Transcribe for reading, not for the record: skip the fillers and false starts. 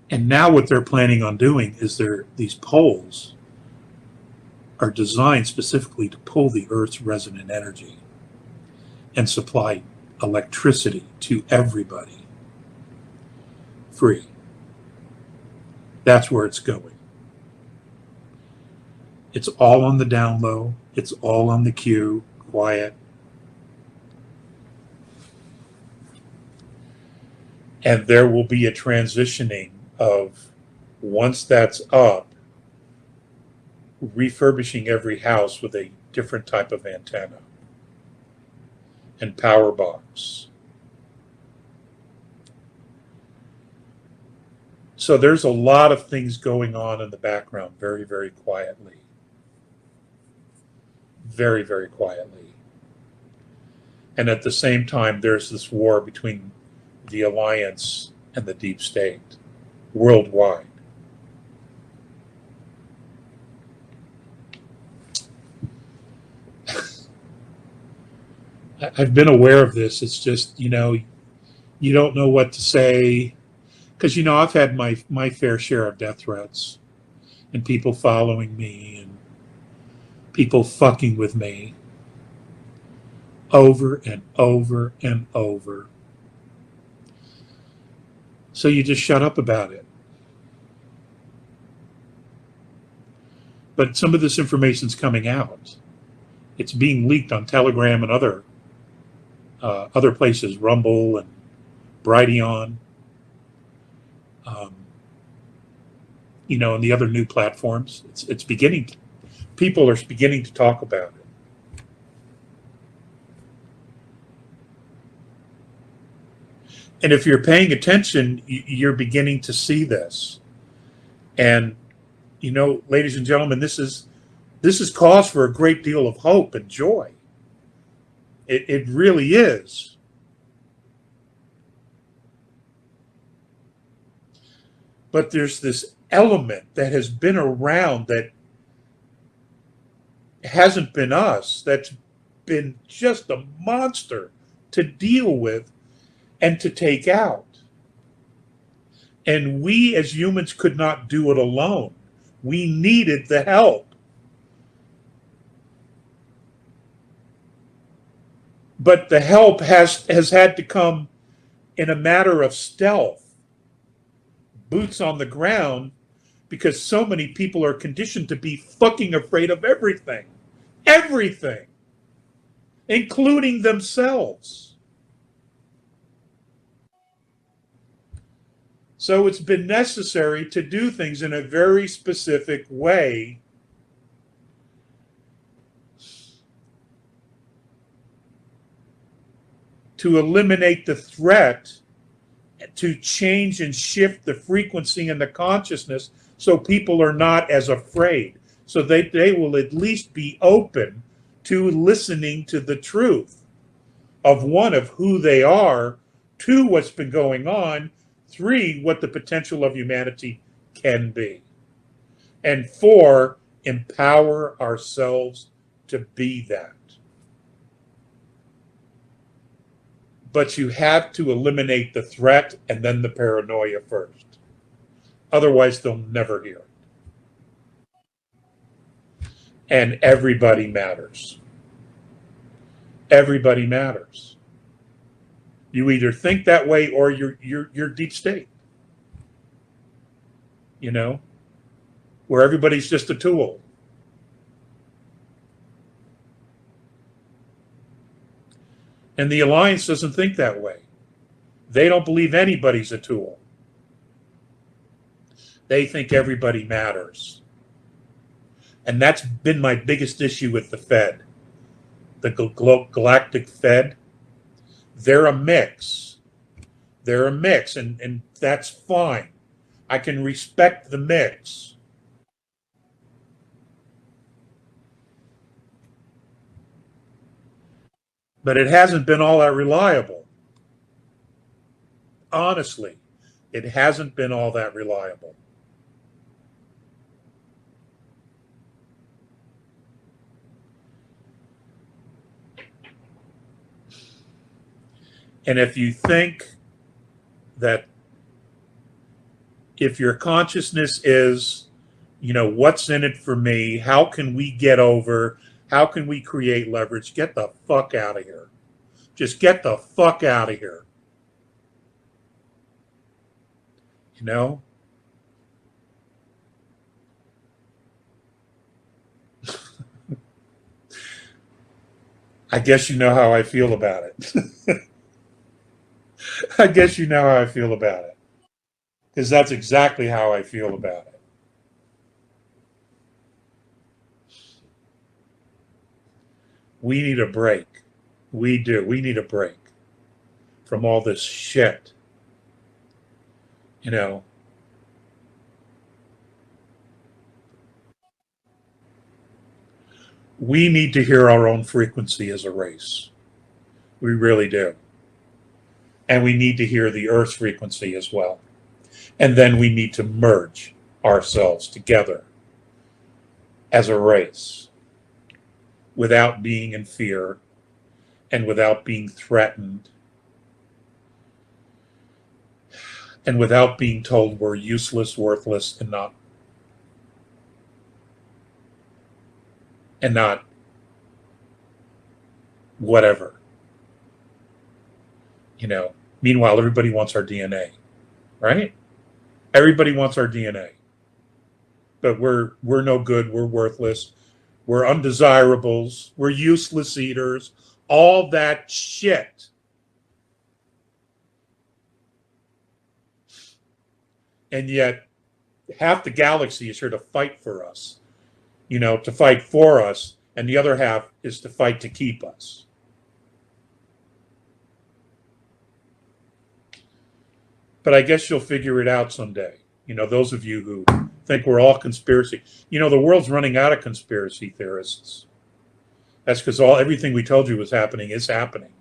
And now what they're planning on doing is these poles are designed specifically to pull the Earth's resonant energy and supply electricity to everybody free. That's where it's going. It's all on the down low. It's all on the queue, quiet. And there will be a transitioning of, once that's up, refurbishing every house with a different type of antenna and power box. So there's a lot of things going on in the background, very, very quietly. Very, very quietly. And at the same time, there's this war between the alliance and the deep state worldwide. I've been aware of this. It's just, you don't know what to say. Because, I've had my fair share of death threats and people following me and people fucking with me over and over and over. So you just shut up about it. But some of this information's coming out. It's being leaked on Telegram and other places, Rumble and Brighteon, and the other new platforms. It's beginning. People are beginning to talk about it. And if you're paying attention, you're beginning to see this. And, ladies and gentlemen, this is cause for a great deal of hope and joy. It really is. But there's this element that has been around that hasn't been us, that's been just a monster to deal with and to take out. And we as humans could not do it alone. We needed the help. But the help has had to come in a matter of stealth, boots on the ground, because so many people are conditioned to be fucking afraid of everything. Everything. Including themselves. So it's been necessary to do things in a very specific way to eliminate the threat, to change and shift the frequency and the consciousness so people are not as afraid. So they will at least be open to listening to the truth of, one, of who they are, two, what's been going on, three, what the potential of humanity can be, and four, empower ourselves to be that. But you have to eliminate the threat and then the paranoia first. Otherwise, they'll never hear it. And everybody matters. Everybody matters. You either think that way or you're deep state. Where everybody's just a tool. And the Alliance doesn't think that way. They don't believe anybody's a tool. They think everybody matters. And that's been my biggest issue with the Fed. The Galactic Fed. They're a mix. They're a mix, and that's fine. I can respect the mix. But it hasn't been all that reliable. Honestly, it hasn't been all that reliable. And if you think that if your consciousness is, what's in it for me? How can we get over? How can we create leverage? Get the fuck out of here. Just get the fuck out of here. I guess you know how I feel about it. I guess you know how I feel about it. Because that's exactly how I feel about it. We need a break. We do. We need a break from all this shit. We need to hear our own frequency as a race. We really do. And we need to hear the Earth's frequency as well. And then we need to merge ourselves together as a race without being in fear and without being threatened and without being told we're useless, worthless, and not whatever. Meanwhile, everybody wants our DNA, right? Everybody wants our DNA. But we're no good, we're worthless, we're undesirables, we're useless eaters, all that shit. And yet, half the galaxy is here to fight for us, to fight for us, and the other half is to fight to keep us. But I guess you'll figure it out someday. Those of you who think we're all conspiracy. The world's running out of conspiracy theorists. That's because everything we told you was happening is happening.